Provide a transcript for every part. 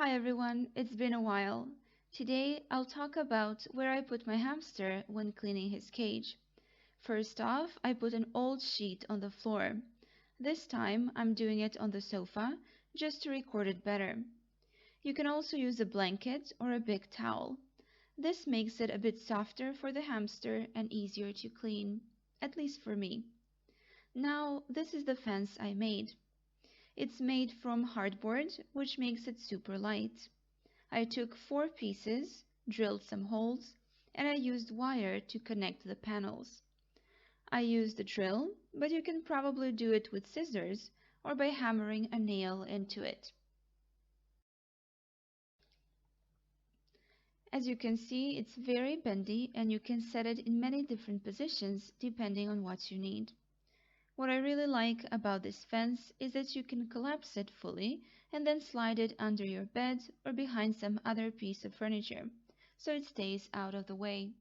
Hi everyone, it's been a while. Today I'll talk about where I put my hamster when cleaning his cage. First off, I put an old sheet on the floor. This time I'm doing it on the sofa just to record it better. You can also use a blanket or a big towel. This makes it a bit softer for the hamster and easier to clean, at least for me. Now, this is the fence I made. It's made from hardboard, which makes it super light. I took 4 pieces, drilled some holes, and I used wire to connect the panels. I used a drill, but you can probably do it with scissors or by hammering a nail into it. As you can see, it's very bendy and you can set it in many different positions depending on what you need. What I really like about this fence is that you can collapse it fully and then slide it under your bed or behind some other piece of furniture, so it stays out of the way.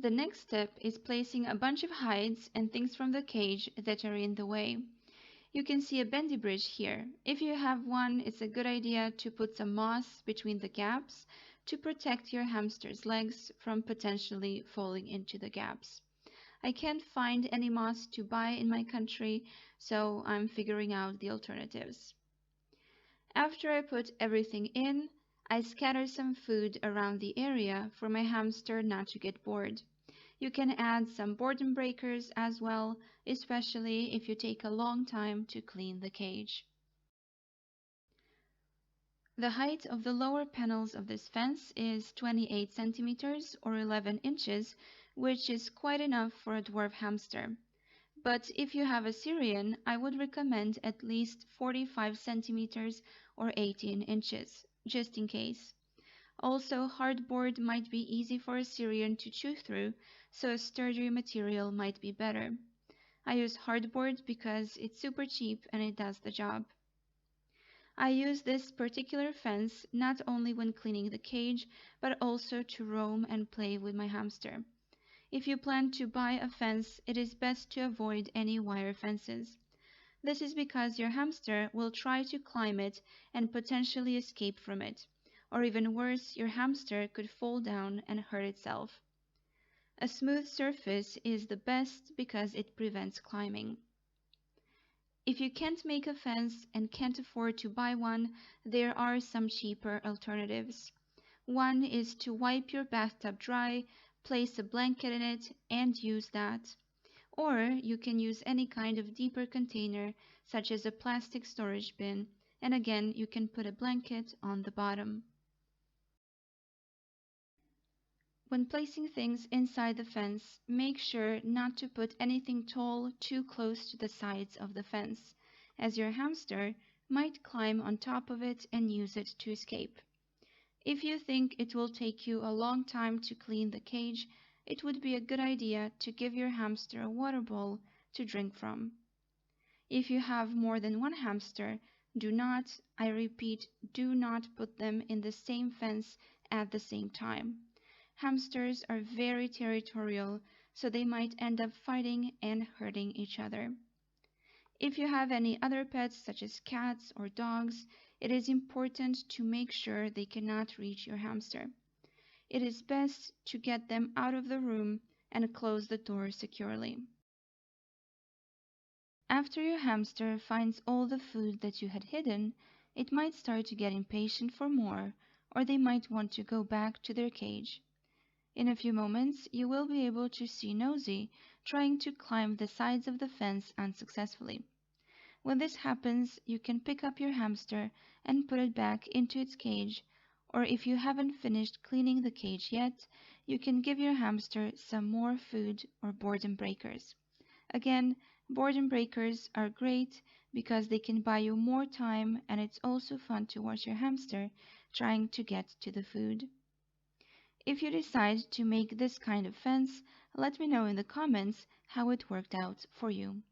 The next step is placing a bunch of hides and things from the cage that are in the way. You can see a bendy bridge here. If you have one, it's a good idea to put some moss between the gaps to protect your hamster's legs from potentially falling into the gaps. I can't find any moss to buy in my country, so I'm figuring out the alternatives. After I put everything in, I scatter some food around the area for my hamster not to get bored. You can add some boredom breakers as well, especially if you take a long time to clean the cage. The height of the lower panels of this fence is 28 centimeters or 11 inches, which is quite enough for a dwarf hamster. But if you have a Syrian, I would recommend at least 45 centimeters or 18 inches, just in case. Also, hardboard might be easy for a Syrian to chew through, so a sturdier material might be better. I use hardboard because it's super cheap and it does the job. I use this particular fence not only when cleaning the cage, but also to roam and play with my hamster. If you plan to buy a fence, it is best to avoid any wire fences. This is because your hamster will try to climb it and potentially escape from it. Or even worse, your hamster could fall down and hurt itself. A smooth surface is the best because it prevents climbing. If you can't make a fence and can't afford to buy one, there are some cheaper alternatives. One is to wipe your bathtub dry, place a blanket in it, and use that. Or you can use any kind of deeper container, such as a plastic storage bin, and again you can put a blanket on the bottom. When placing things inside the fence, make sure not to put anything tall too close to the sides of the fence, as your hamster might climb on top of it and use it to escape. If you think it will take you a long time to clean the cage, it would be a good idea to give your hamster a water bowl to drink from. If you have more than one hamster, do not, I repeat, do not put them in the same fence at the same time. Hamsters are very territorial, so they might end up fighting and hurting each other. If you have any other pets such as cats or dogs, it is important to make sure they cannot reach your hamster. It is best to get them out of the room and close the door securely. After your hamster finds all the food that you had hidden, it might start to get impatient for more, or they might want to go back to their cage. In a few moments, you will be able to see Nosy trying to climb the sides of the fence unsuccessfully. When this happens, you can pick up your hamster and put it back into its cage, or if you haven't finished cleaning the cage yet, you can give your hamster some more food or boredom breakers. Again, boredom breakers are great because they can buy you more time, and it's also fun to watch your hamster trying to get to the food. If you decide to make this kind of fence, let me know in the comments how it worked out for you.